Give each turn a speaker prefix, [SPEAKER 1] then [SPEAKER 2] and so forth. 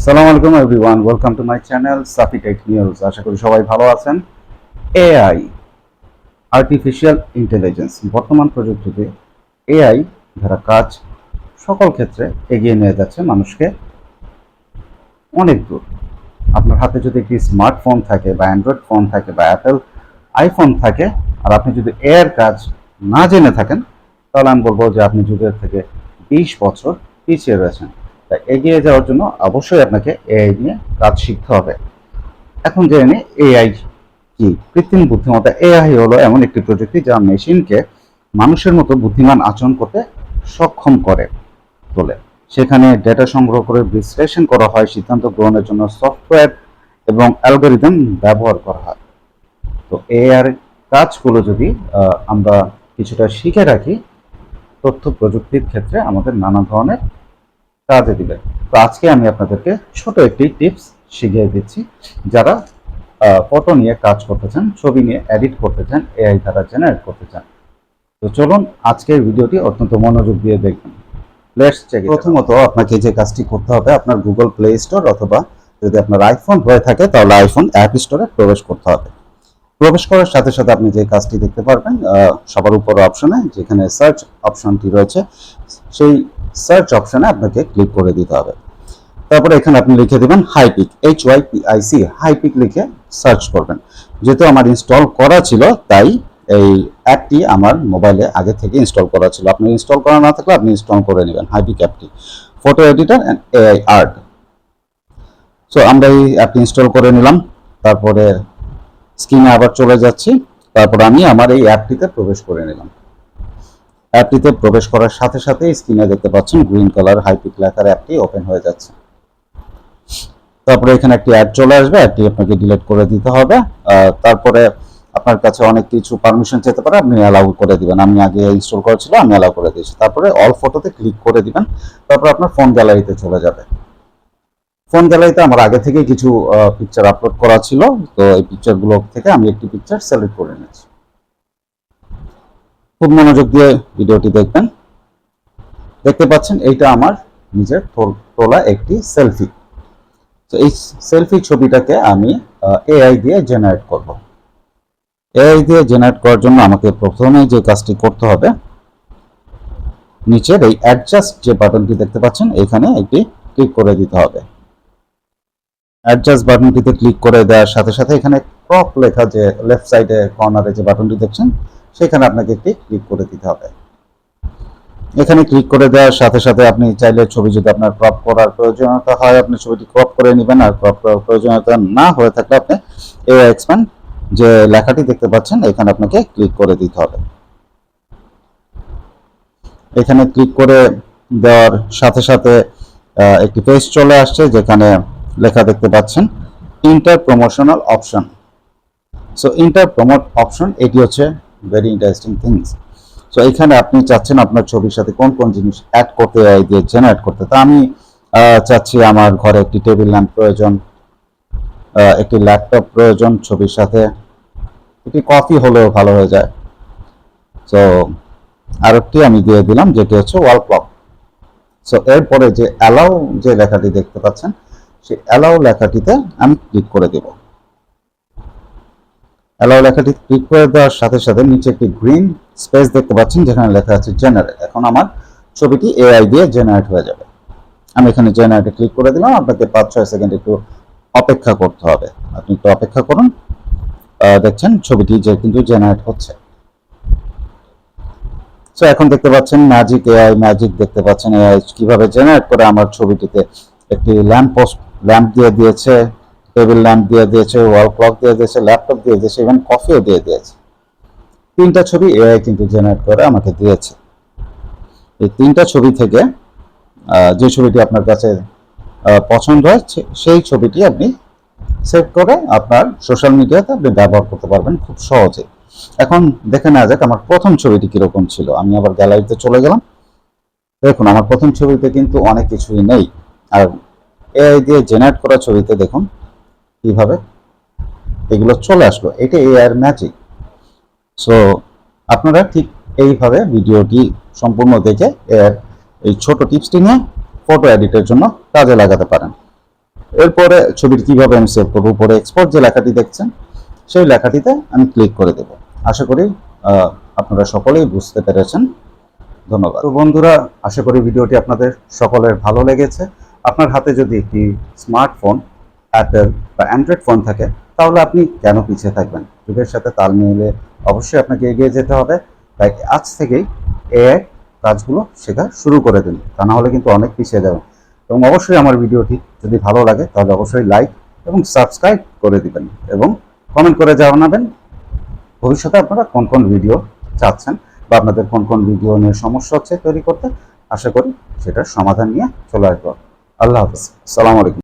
[SPEAKER 1] আসসালামু আলাইকুম everyone, welcome to my channel Safi Tech News. আশা করি সবাই ভালো আছেন। এআই, আর্টিফিশিয়াল ইন্টেলিজেন্স, বর্তমান প্রযুক্তিতে এআই দ্বারা কাজ সকল ক্ষেত্রে এগিয়ে নিয়ে যাচ্ছে মানুষকে অনেক দূর। আপনার হাতে যদি একটি স্মার্টফোন থাকে বা অ্যান্ড্রয়েড ফোন থাকে বা অ্যাপেল আইফোন থাকে, আর আপনি যদি এআইয়ের কাজ না জেনে থাকেন, তাহলে আমি বলবো যে আপনি যুগের থেকে 20 বছর পিছিয়ে রয়েছেন। তাই এগিয়ে যাওয়ার জন্য অবশ্যই আপনাকে এআই নিয়ে কাজ শিখতে হবে। এখন জেনে নিই এআই কি। কৃত্রিম বুদ্ধিমত্তা এআই হলো এমন একটি প্রযুক্তি যা মেশিনকে মানুষের মতো বুদ্ধিমান আচরণ করতে সক্ষম করে তোলে। সেখানে ডেটা সংগ্রহ করে বিশ্লেষণ করা হয়, সিদ্ধান্ত গ্রহণের জন্য সফটওয়্যার এবং অ্যালগরিদম ব্যবহার করা হয়। তো এআর কাজগুলো যদি আমরা কিছুটা শিখে রাখি, তথ্য প্রযুক্তির ক্ষেত্রে আমাদের নানা ধরনের কাজে দিবে। তো আজকে আমি আপনাদেরকে ছোট একটি টিপস শিখিয়ে দিচ্ছি। যারা ফটো নিয়ে কাজ করতে চান, ছবি নিয়ে এডিট করতে চান, এআই দ্বারা জেনারেট করতে চান, তো চলুন আজকের ভিডিওটি অত্যন্ত মনোযোগ দিয়ে দেখবেন। Let's check. প্রথমত আপনাকে যে কাজটি করতে হবে, আপনার গুগল প্লে স্টোর অথবা যদি আপনার আইফোন হয়ে থাকে তাহলে আইফোন অ্যাপ স্টোরে প্রবেশ করতে হবে। প্রবেশ করার সাথে সাথে আপনি যে কাজটি দেখতে পারবেন সবার উপর অপশনে যেখানে সার্চ অপশনটি রয়েছে, সেই সার্চ অপশনে আপনাকে ক্লিক করে দিতে হবে। তারপরে এখানে আপনি লিখে দেবেন হাইপিক, HYPIC, হাইপিক লিখে সার্চ করবেন। যেহেতু আমার ইনস্টল করা ছিল তাই এই অ্যাপটি আমার মোবাইলে আগে থেকে ইনস্টল করা ছিল। আপনি ইনস্টল করা না থাকলে আপনি ইনস্টল করে নেবেন হাইপিক অ্যাপটি, photo editor and AI art. So আমরা এই অ্যাপটি ইনস্টল করে নিলাম। তারপরে স্ক্রিনে আবার চলে যাচ্ছি। তারপর আমি আমার এই অ্যাপটিতে প্রবেশ করে নিলাম। অ্যাপটিতে প্রবেশ করার সাথে সাথে স্ক্রিনে দেখতে পাচ্ছেন গ্রিন কালার হাইপিক লেখার অ্যাপটি ওপেন হয়ে যাচ্ছে। তারপরে এখানে একটি অ্যাড চলে আসবে, অ্যাডটি আপনাকে ডিলিট করে দিতে হবে। তারপরে আপনার কাছে অনেক কিছু পারমিশন যেতে পারে, আপনি অ্যালাউ করে দিবেন। আমি আগে ইনস্টল করেছিল, আমি অ্যালাউ করে দিয়েছি। তারপরে অল ফটোতে ক্লিক করে দিবেন। তারপর আপনার ফোন গ্যালারিতে চলে যাবে। ফোন গ্যালারিতে আমার আগে থেকে কিছু পিকচার আপলোড করা ছিল, তো এই পিকচারগুলো থেকে আমি একটি পিকচার সিলেক্ট করে নিয়েছি। খুব মনোযোগ দিয়ে ভিডিওটি দেখবেন। দেখতে পাচ্ছেন এইটা আমার নিজের তোলা একটি সেলফি। তো এই সেলফি ছবিটাকে আমি এআই দিয়ে জেনারেট করব। এআই দিয়ে জেনারেট করার জন্য আমাকে প্রথমে যে কাজটি করতে হবে, নিচের এই অ্যাডজাস্ট যে বাটনটি দেখতে পাচ্ছেন এখানে একটি ক্লিক করে দিতে হবে। অ্যাডজাস্ট বাটনটিতে ক্লিক করে দেওয়ার সাথে সাথে এখানে ক্রপ লেখা যে লেফট সাইডে কর্নারে যে বাটনটি দেখছেন সেখানে আপনাকে একটি ক্লিক করে দিতে হবে। এখানে ক্লিক করে দেওয়ার সাথে সাথে আপনি চাইলে ছবি যদি আপনার ক্রপ করার প্রয়োজনীয়তা হয় আপনি ছবিটি ক্রপ করে নেবেন, আর ক্রপ করার প্রয়োজনীয়তা না হয়ে থাকলে আপনি এআই এক্সপ্যান্ড যে লেখাটি দেখতে পাচ্ছেন এখানে আপনাকে ক্লিক করে দিতে হবে। এখানে ক্লিক করে দেওয়ার সাথে সাথে একটি পেজ চলে আসছে যেখানে লেখা দেখতে পাচ্ছেন inter promotional option. So inter promote option এটি হচ্ছে ভেরি ইন্টারেস্টিং থিংস। সো এখানে আপনি চাচ্ছেন আপনার ছবির সাথে কোন কোন জিনিস অ্যাড করতে এআই দিয়ে জেনারেট করতে। তা আমি চাচ্ছি আমার ঘরে একটি টেবিল ল্যাম্প প্রয়োজন, একটি ল্যাপটপ প্রয়োজন, ছবির সাথে একটি কফি হলেও ভালো হয়ে যায়। সো আরেকটি আমি দিয়ে দিলাম যেটি হচ্ছে ওয়াল ক্লক। সো এরপরে যে অ্যালাউ যে লেখাটি দেখতে পাচ্ছেন সেই অ্যালাউ লেখাটিতে আমি ক্লিক করে দেব। অ্যালাউ লেখাটি ক্লিক করে দেওয়ার সাথে সাথে নিচে একটি গ্রিন স্পেস দেখতে পাচ্ছেন যেখানে লেখা আছে জেনারেট। এখন আমার ছবিটি এআই দিয়ে জেনারেট হয়ে যাবে। আমি এখানে জেনারেটে ক্লিক করে দিলাম। আপনাকে 5-6 সেকেন্ড একটু অপেক্ষা করতে হবে। আপনি একটু অপেক্ষা করুন। দেখছেন ছবিটি যে কিন্তু জেনারেট হচ্ছে। সো এখন দেখতে পাচ্ছেন ম্যাজিক এআই, ম্যাজিক দেখতে পাচ্ছেন এআই কিভাবে জেনারেট করে আমার ছবিটিতে একটি ল্যাম্প দিয়ে দিয়েছে, টেবিল ল্যাম্প দিয়ে দিয়েছে, ওয়াল ক্লক দিয়ে দিয়েছে, ল্যাপটপ দিয়ে দিয়েছে, ইভেন কফিও দিয়ে দিয়েছে। 3টা ছবি এআই কিন্তু জেনারেট করে আমাকে দিয়েছে। এই 3টা ছবি থেকে যে ছবিটি আপনার কাছে পছন্দ হয় সেই ছবিটি আপনি সেভ করে আপনার সোশ্যাল মিডিয়াতে আপনি ব্যবহার করতে পারবেন খুব সহজে। এখন দেখে নেওয়া যাক আমার প্রথম ছবিটি কিরকম ছিল। আমি আবার গ্যালারিতে চলে গেলাম। দেখুন আমার প্রথম ছবিতে কিন্তু অনেক কিছুই নেই, আর এআই দিয়ে জেনারেট করা ছবিতে দেখুন কিভাবে এগুলো চলে আসলো। এটা এআই এর ম্যাজিক। সো আপনারা ঠিক এইভাবে ভিডিওটি সম্পূর্ণ দেখে এই ছোট টিপসটি নিয়ে ফটো এডিটের জন্য কাজে লাগাতে পারেন। এরপরে ছবিটি কিভাবে আমি সেভ করবো, উপরে এক্সপোর্ট যে লেখাটি দেখছেন সেই লেখাটিতে আমি ক্লিক করে দেব। আশা করি আপনারা সকলেই বুঝতে পেরেছেন। ধন্যবাদ। তো বন্ধুরা, আশা করি ভিডিওটি আপনাদের সকলের ভালো লেগেছে। আপনার হাতে যদি একটি স্মার্টফোন, অ্যাপেল বা অ্যান্ড্রয়েড ফোন থাকে, তাহলে আপনি কেন পিছিয়ে থাকবেন? যুগের সাথে তাল মিলিয়ে অবশ্যই আপনাকে এগিয়ে যেতে হবে। তাই আজ থেকেই এআই কাজগুলো শেখা শুরু করে দিন, তা না হলে কিন্তু অনেক পিছিয়ে যাবেন। এবং অবশ্যই আমার ভিডিওটি যদি ভালো লাগে তাহলে অবশ্যই লাইক এবং সাবস্ক্রাইব করে দিবেন এবং কমেন্ট করে জানাবেন ভবিষ্যতে আপনারা কোন কোন ভিডিও চাচ্ছেন বা আপনাদের কোন কোন ভিডিও নিয়ে সমস্যা হচ্ছে তৈরি করতে। আশা করি সেটার সমাধান নিয়ে চলে আসবো। আল্লাহ হাফিজ, আসসালামু আলাইকুম।